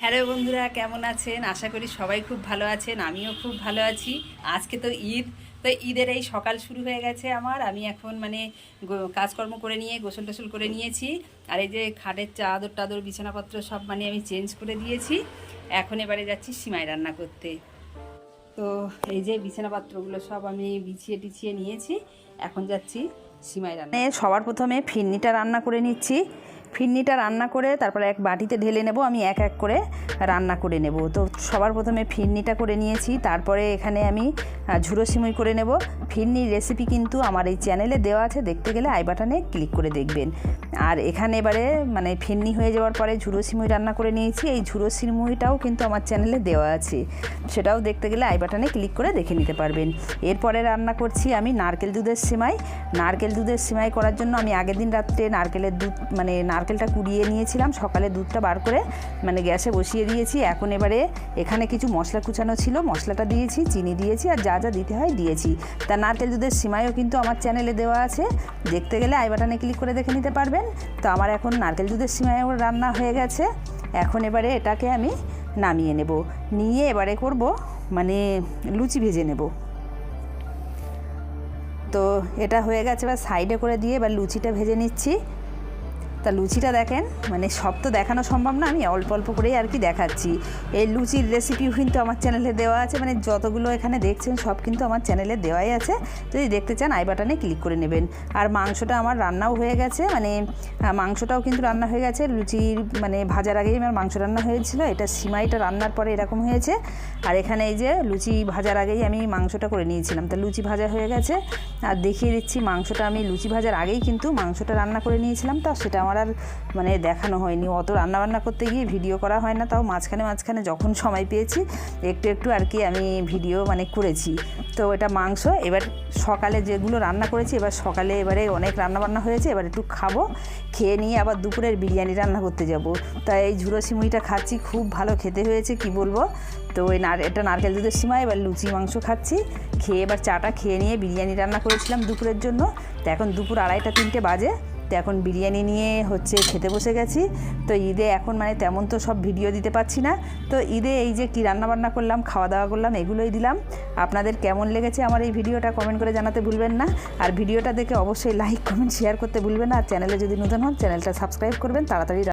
Hello বন্ধুরা, কেমন আছেন? আশা করি সবাই খুব ভালো আছেন। আমিও খুব ভালো আছি। আজকে তো ঈদ, তো ঈদের এই সকাল শুরু হয়ে গেছে আমার। আমি এখন কাজকর্ম করে নিয়ে গোসল টোসল করে নিয়েছি। আর এই যে খাটের চাদর টাদর বিছানাপত্র সব আমি চেঞ্জ করে দিয়েছি। এখন এবারে যাচ্ছি সিমাই রান্না করতে। তো এই যে বিছানাপত্রগুলো সব আমি বিছিয়ে টিছিয়ে নিয়েছি। এখন যাচ্ছি সিমাই রান্না। সবার প্রথমে ফিরনিটা রান্না করে নিচ্ছি। ফিরনিটা রান্না করে তারপরে এক বাটিতে ঢেলে নেব। আমি এক এক করে রান্না করে নেব। তো সবার প্রথমে ফিরনিটা করে নিয়েছি, তারপরে এখানে আমি ঝুরো সিমুই করে নেব। ফিরনির রেসিপি কিন্তু আমার এই চ্যানেলে দেওয়া আছে, দেখতে গেলে আই বাটনে ক্লিক করে দেখবেন। আর এখানে এবারে ফিরনি হয়ে যাওয়ার পরে ঝুরো সিমুই রান্না করে নিয়েছি। এই ঝুরো সিমুইটাও কিন্তু আমার চ্যানেলে দেওয়া আছে, সেটাও দেখতে গেলে আই বাটনে ক্লিক করে দেখে নিতে পারবেন। এরপরে রান্না করছি আমি নারকেল দুধের সিমাই। নারকেল দুধের সিমাই করার জন্য আমি আগের দিন রাত্রে নারকেলের দুধ নারকেলটা কুড়িয়ে নিয়েছিলাম, সকালে দুধটা বার করে গ্যাসে বসিয়ে দিয়েছি। এখন এবারে এখানে কিছু মশলা কুচানো ছিল, মশলাটা দিয়েছি, চিনি দিয়েছি, আর যা যা দিতে হয় দিয়েছি। তা নারকেল দুধের সিমাইও কিন্তু আমার চ্যানেলে দেওয়া আছে, দেখতে গেলে আই বাটনে ক্লিক করে দেখে নিতে পারবেন। তো আমার এখন নারকেল দুধের সিমাইও রান্না হয়ে গেছে। এখন এবারে এটাকে আমি নামিয়ে নেব, নিয়ে এবারে করব লুচি ভেজে নেব। তো এটা হয়ে গেছে, এবার সাইডে করে দিয়ে এবার লুচিটা ভেজে নিচ্ছি। তা লুচিটা দেখেন, সব তো দেখানো সম্ভব না, আমি অল্প অল্প করেই আর কি দেখাচ্ছি। এই লুচির রেসিপিও কিন্তু আমার চ্যানেলে দেওয়া আছে, যতগুলো এখানে দেখছেন সব কিন্তু আমার চ্যানেলে দেওয়াই আছে। যদি দেখতে চান আই বাটনে ক্লিক করে নেবেন। আর মাংসটা আমার রান্নাও হয়ে গেছে, মাংসটাও কিন্তু রান্না হয়ে গেছে। লুচির ভাজার আগেই আমার মাংস রান্না হয়েছিল, এটা সিমাইটা রান্নার পরে এরকম হয়েছে। আর এখানে এই যে লুচি ভাজার আগেই আমি মাংসটা করে নিয়েছিলাম, তা লুচি ভাজা হয়ে গেছে। আর দেখিয়ে দিচ্ছি, মাংসটা আমি লুচি ভাজার আগেই কিন্তু মাংসটা রান্না করে নিয়েছিলাম। তা সেটা আমার আর দেখানো হয়নি, অত রান্নাবান্না করতে গিয়ে ভিডিও করা হয় না। তাও মাঝখানে যখন সময় পেয়েছি একটু একটু আর কি আমি ভিডিও করেছি। তো এটা মাংস এবার সকালে যেগুলো রান্না করেছি, এবার সকালে এবারে অনেক রান্নাবান্না হয়েছে, এবার একটু খাবো, খেয়ে নিয়ে আবার দুপুরের বিরিয়ানি রান্না করতে যাব। তাই এই ঝুরো সিমুইটা খাচ্ছি, খুব ভালো খেতে হয়েছে, কি বলবো। তো এটা নারকেল দুধের সিমাই, এবার লুচি মাংস খাচ্ছি, খেয়ে এবার চাটা খেয়ে নিয়ে বিরিয়ানি রান্না করেছিলাম দুপুরের জন্য। তো এখন দুপুর 2:30-3টে বাজে। তো এখন বিরিয়ানি নিয়ে খেতে বসে গেছি। তো ঈদে এখন তেমন তো সব ভিডিও দিতে পারছি না। তো ঈদে এই যে কী রান্নাবান্না করলাম, খাওয়া দাওয়া করলাম, এগুলোই দিলাম। আপনাদের কেমন লেগেছে আমার এই ভিডিওটা কমেন্ট করে জানাতে ভুলবেন না। আর ভিডিওটা দেখে অবশ্যই লাইক কমেন্ট শেয়ার করতে ভুলবেন না। আর চ্যানেলে যদি নতুন হন চ্যানেলটা সাবস্ক্রাইব করবেন তাড়াতাড়ি।